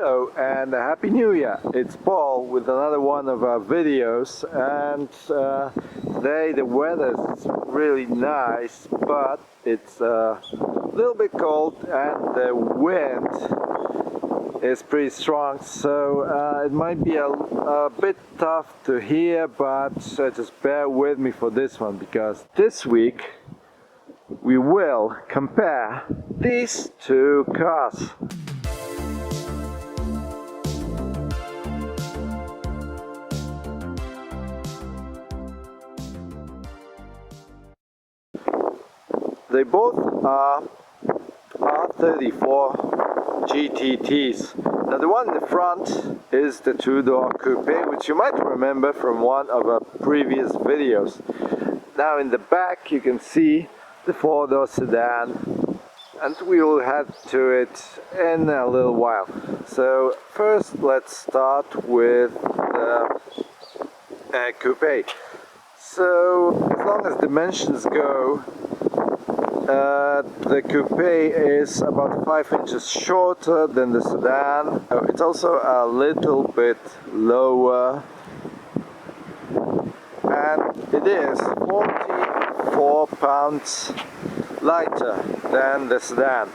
Hello and Happy New Year! It's Paul with another one of our videos, and today the weather is really nice, but it's a little bit cold and the wind is pretty strong, so it might be a bit tough to hear, but just bear with me for this one, because this week we will compare these two cars. They both are R34 GT-Ts. Now the one in the front is the two-door coupe, which you might remember from one of our previous videos. Now in the back you can see the four-door sedan, and we will head to it in a little while. So first let's start with the coupe. So as long as dimensions go, the coupe is about 5 inches shorter than the sedan. It's also a little bit lower, and it is 44 pounds lighter than the sedan.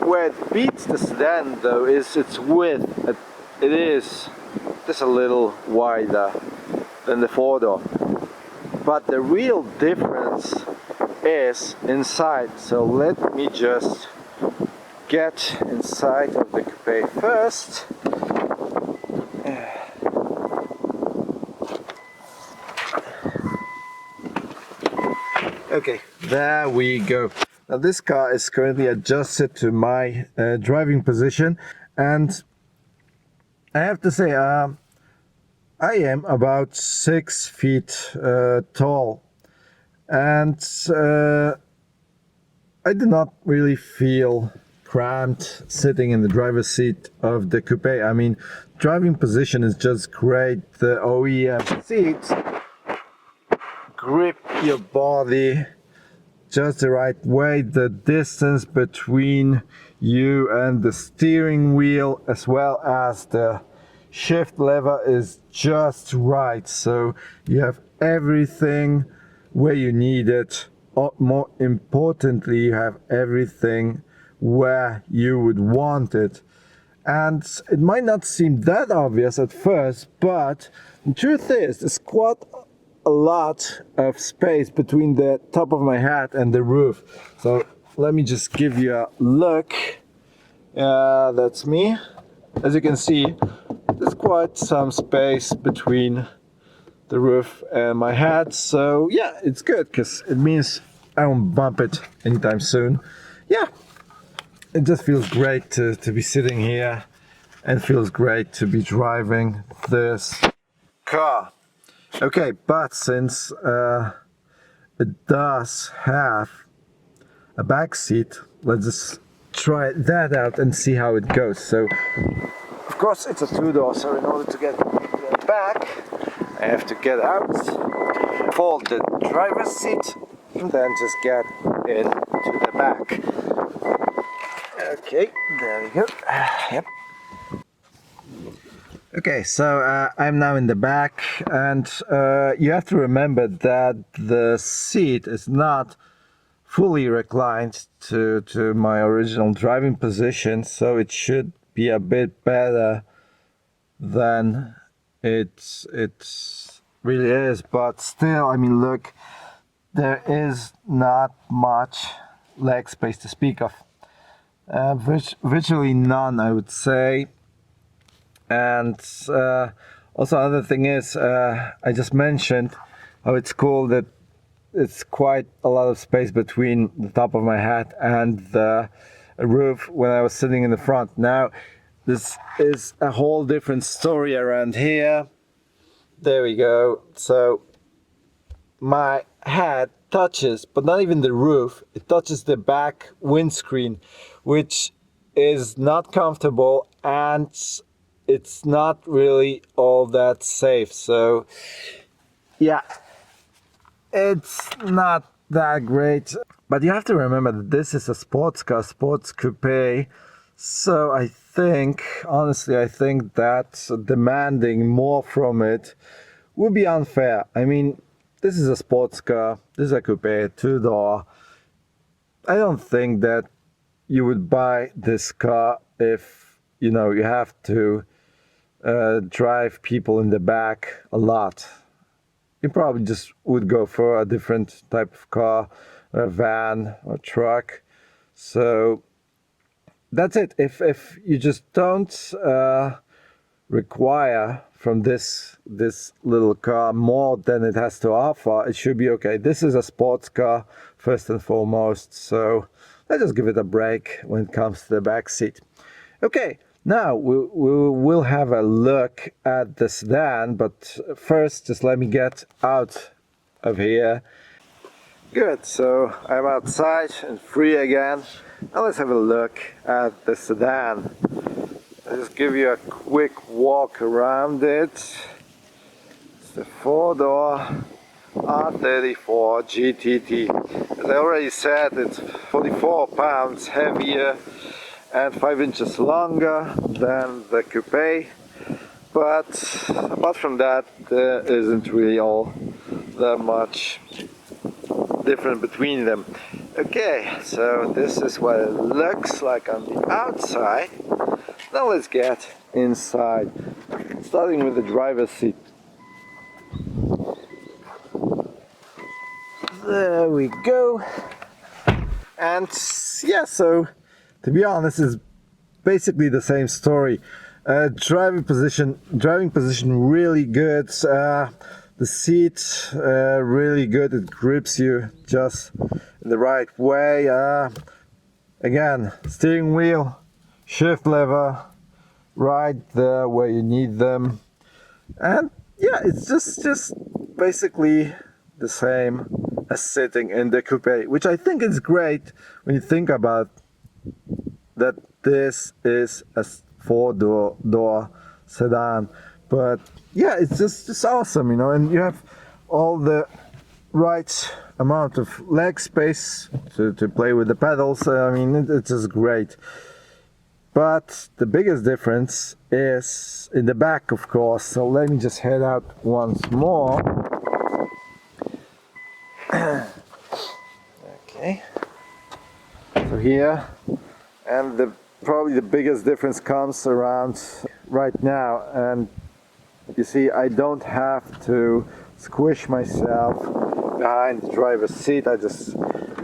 Where it beats the sedan though is its width. It is just a little wider than the four-door. But the real difference is inside, so let me just get inside of the coupe first. Okay, there we go. Now this car is currently adjusted to my driving position, and I have to say I am about 6 feet tall, and I do not really feel cramped sitting in the driver's seat of the coupe. I mean, driving position is just great. The OEM seats grip your body just the right way. The distance between you and the steering wheel, as well as the shift lever, is just right, so you have everything where you need it. More importantly, you have everything where you would want it. And it might not seem that obvious at first, but the truth is there's quite a lot of space between the top of my head and the roof. So let me just give you a look. That's me. As you can see, there's quite some space between the roof and my head, so yeah, it's good because it means I won't bump it anytime soon. Yeah, it just feels great to be sitting here, and feels great to be driving this car. Okay, but since it does have a back seat, let's just try that out and see how it goes. So of course it's a two-door, so in order to get back I have to get out, fold the driver's seat, and then just get into the back. Okay, there we go. Yep. Okay, so I'm now in the back, and you have to remember that the seat is not fully reclined to my original driving position, so it should be a bit better than it really is. But still, I mean, look, there is not much leg space to speak of. Virtually none, I would say. And also another thing is, I just mentioned how it's cool that it's quite a lot of space between the top of my head and the roof when I was sitting in the front. Now this is a whole different story around here. There we go. So my head touches, but not even the roof, it touches the back windscreen, which is not comfortable, and it's not really all that safe. So yeah, it's not that great. But you have to remember that this is a sports car, sports coupe, So I think, honestly, I think that demanding more from it would be unfair. I mean, this is a sports car, this is a coupe, two-door. I don't think that you would buy this car if, you know, you have to drive people in the back a lot. You probably just would go for a different type of car, a van or truck. So that's it. If you just don't require from this little car more than it has to offer, it should be okay. This is a sports car first and foremost, so let's just give it a break when it comes to the back seat. Okay, now we will have a look at the sedan, but first just let me get out of here. Good, so I'm outside and free again. Now let's have a look at the sedan. I'll just give you a quick walk around it. It's the four-door R34 GT-t. As I already said, it's 44 pounds heavier and 5 inches longer than the coupe. But apart from that, there isn't really all that much different between them. Okay, so this is what it looks like on the outside. Now let's get inside, starting with the driver's seat. There we go. And yeah, so to be honest, it's basically the same story. Driving position really good. The seat really good. It grips you just in the right way. Again, steering wheel, shift lever, right there where you need them, and yeah, it's just basically the same as sitting in the coupe, which I think is great when you think about that. This is a four-door sedan, but yeah, it's just awesome, you know, and you have all the right amount of leg space to play with the pedals. I mean, it's just great. But the biggest difference is in the back, of course. So let me just head out once more. Okay. So here, and probably the biggest difference comes around right now. And you see, I don't have to squish myself behind the driver's seat. I just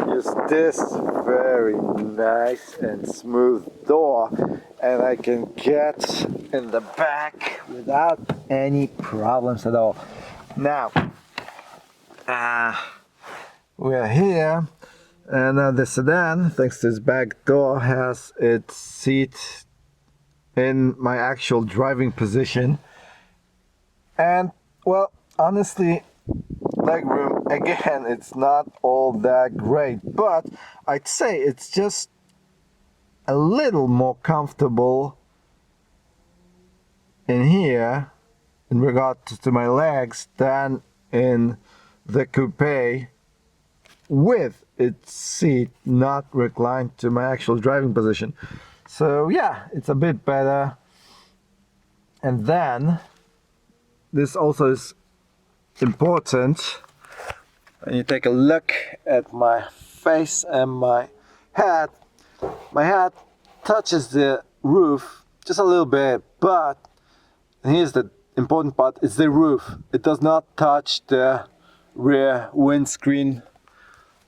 use this very nice and smooth door, and I can get in the back without any problems at all. Now, we're here, and the sedan, thanks to its back door, has its seat in my actual driving position. And well, honestly, legroom, again, it's not all that great, but I'd say it's just a little more comfortable in here in regard to my legs than in the coupe, with its seat not reclined to my actual driving position. So yeah, it's a bit better. And then this also is important. When you take a look at my face and my head touches the roof just a little bit, but here's the important part, it's the roof. It does not touch the rear windscreen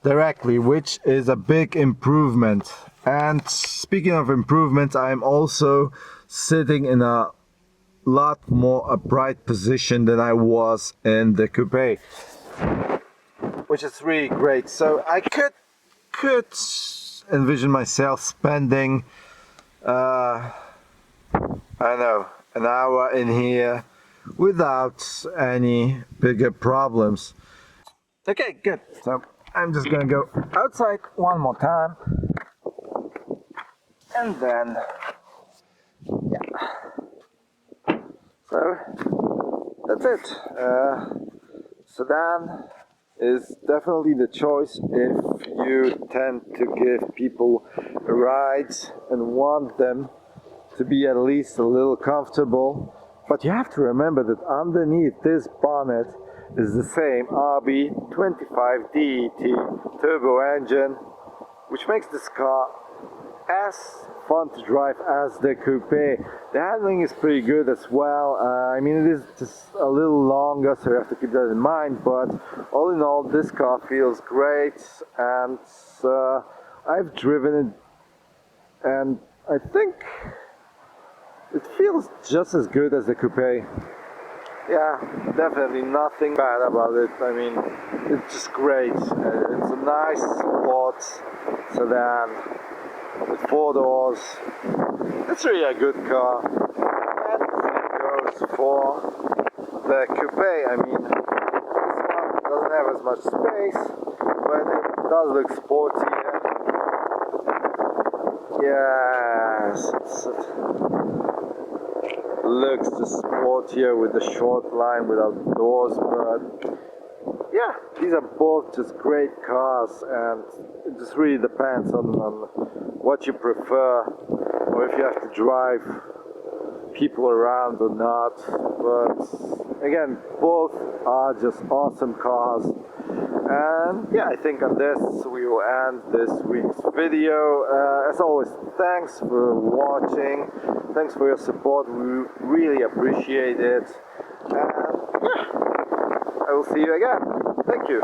directly, which is a big improvement. And speaking of improvements, I'm also sitting in a lot more upright position than I was in the coupe, which is really great. So I could envision myself spending I don't know, an hour in here without any bigger problems. Okay, good. So I'm just gonna go outside one more time, and then yeah. So that's it. Sedan is definitely the choice if you tend to give people rides and want them to be at least a little comfortable. But you have to remember that underneath this bonnet is the same RB 25GT-t turbo engine, which makes this car as fun to drive as the coupe. The handling is pretty good as well. I mean, it is just a little longer, so you have to keep that in mind, but all in all, this car feels great, and I've driven it, and I think it feels just as good as the coupe. Yeah, definitely nothing bad about it. I mean, it's just great. It's a nice sport sedan with 4 doors. It's really a good car. And the same goes for the coupe. I mean, this one doesn't have as much space, but it does look sportier. Yes, it looks just sportier with the short line without doors, but yeah, these are both just great cars, and it just really depends on what you prefer, or if you have to drive people around or not. But again, both are just awesome cars. And yeah, I think on this we will end this week's video. As always, thanks for watching, thanks for your support, we really appreciate it, and yeah, I will see you again. Thank you.